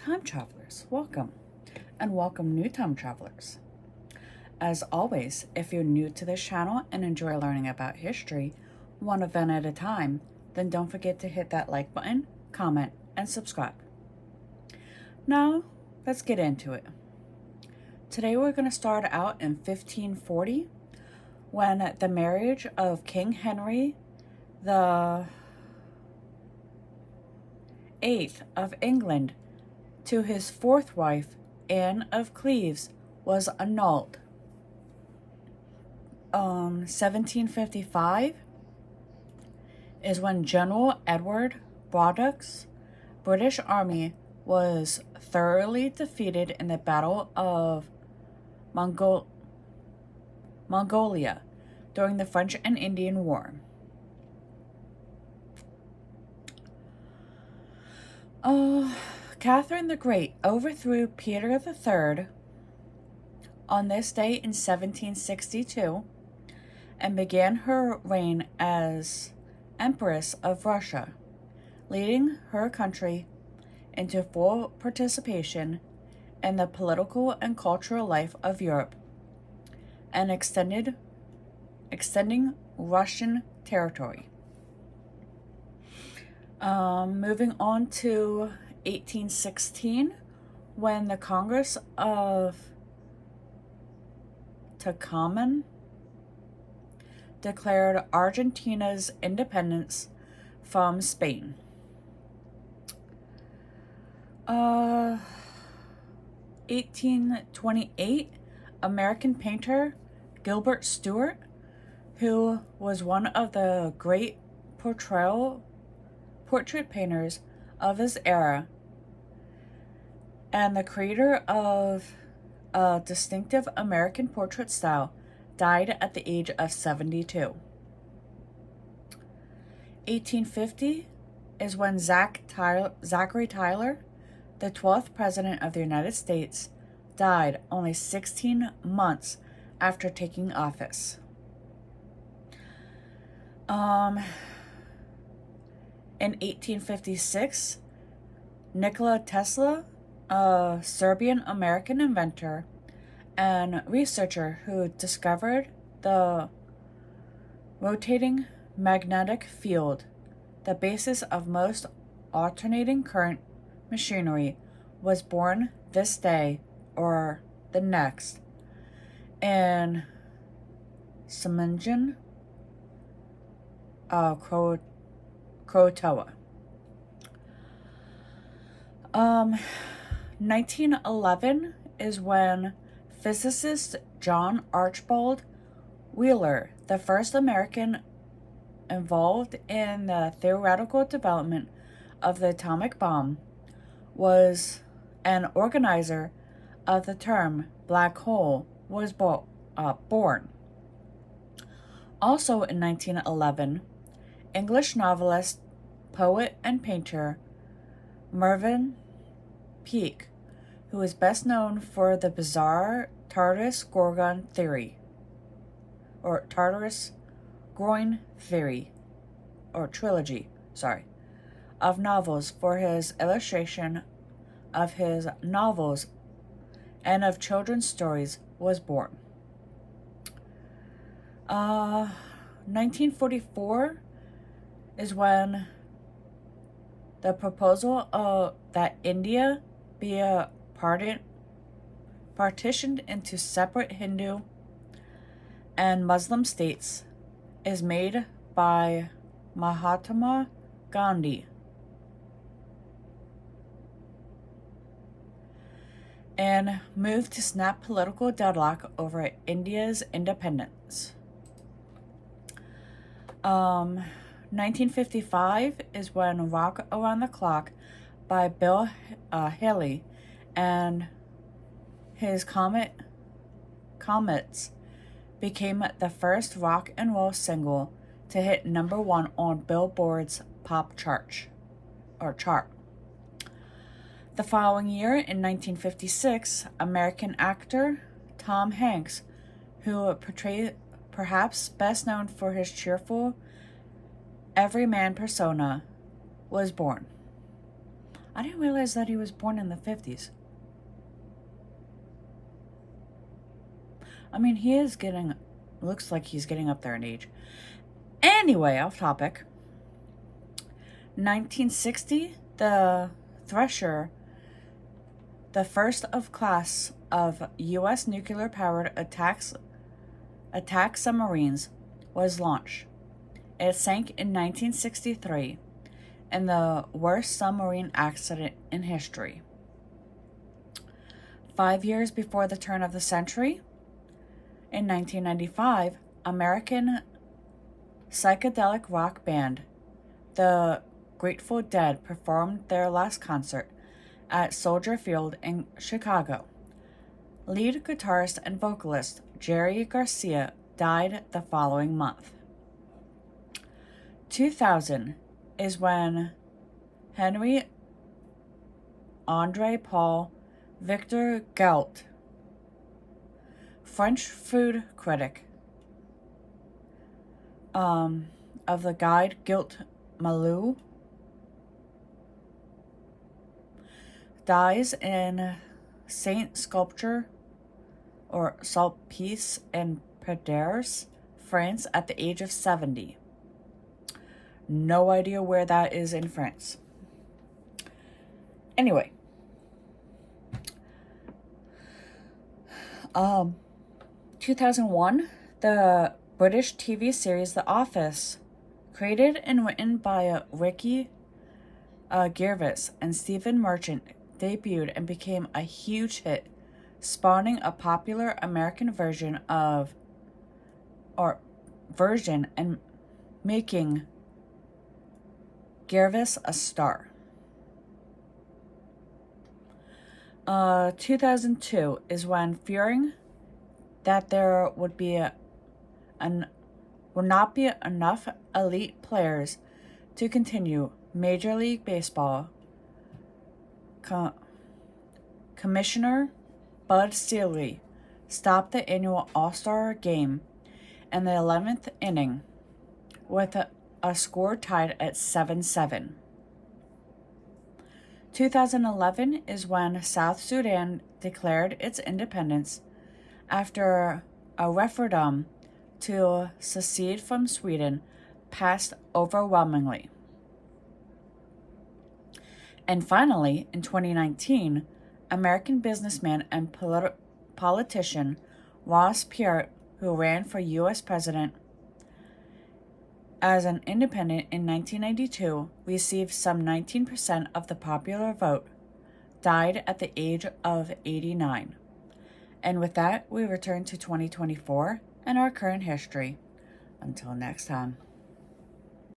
time travelers, welcome, and welcome new time travelers. As always, if you're new to this channel and enjoy learning about history, one event at a time, then don't forget to hit that like button, comment, and subscribe. Now, let's get into it. Today we're going to start out in 1540, when the marriage of King Henry the Eighth of England to his fourth wife, Anne of Cleves, was annulled. 1755 is when General Edward Braddock's British army was thoroughly defeated in the Battle of Mongolia during the French and Indian War. Catherine the Great overthrew Peter III on this day in 1762 and began her reign as Empress of Russia, leading her country into full participation in the political and cultural life of Europe and extending Russian territory. Moving on to 1816, when the Congress of Tucumán declared Argentina's independence from Spain. 1828, American painter Gilbert Stuart, who was one of the great portrait painters of his era and the creator of a distinctive American portrait style, died at the age of 72. 1850 is when Zachary Taylor, the 12th President of the United States, died only 16 months after taking office. In 1856, Nikola Tesla, a Serbian-American inventor and researcher who discovered the rotating magnetic field, the basis of most alternating current machinery, was born this day or the next in Semengen, Croatoa. 1911 is when physicist John Archibald Wheeler, the first American involved in the theoretical development of the atomic bomb, was an organizer of the term black hole, was born. Also in 1911, English novelist, poet, and painter Mervyn Peake, who is best known for the bizarre Tartarus-Gorgon theory, or Tartarus-Groin theory, or trilogy, of novels, for his illustration of his novels and of children's stories, was born. 1944 is when the proposal that India be partitioned into separate Hindu and Muslim states is made by Mahatma Gandhi. And moved to snap political deadlock over India's independence. 1955 is when Rock Around the Clock by Bill Haley and his Comets became the first rock and roll single to hit #1 on Billboard's pop chart. The following year, in 1956, American actor Tom Hanks, who portrayed perhaps best known for his cheerful everyman persona, was born. I didn't realize that he was born in the 50s. I mean, looks like he's getting up there in age. Anyway, off topic. 1960, the Thresher, the first of class of U.S. nuclear-powered attack submarines, was launched. It sank in 1963 in the worst submarine accident in history. 5 years before the turn of the century, in 1995, American psychedelic rock band the Grateful Dead performed their last concert at Soldier Field in Chicago. Lead guitarist and vocalist Jerry Garcia died the following month. 2000 is when Henry Andre Paul Victor Gelt, French food critic of the guide Gilles Malou, dies in Saint Sculpture or Sulpice in Péders, France at the age of 70. No idea where that is in France. Anyway. 2001, the British TV series The Office, created and written by Ricky Gervais and Stephen Merchant, debuted and became a huge hit, spawning a popular American version and making Gervais a star. 2002 is when, fearing that there would not be enough elite players to continue, Major League Baseball Commissioner Bud Selig stopped the annual All-Star Game in the 11th inning with a score tied at 7-7. 2011 is when South Sudan declared its independence after a referendum to secede from Sweden passed overwhelmingly. And finally, in 2019, American businessman and politician Ross Perot, who ran for U.S. president as an independent in 1992, received some 19% of the popular vote, died at the age of 89. And with that, we return to 2024 and our current history. Until next time.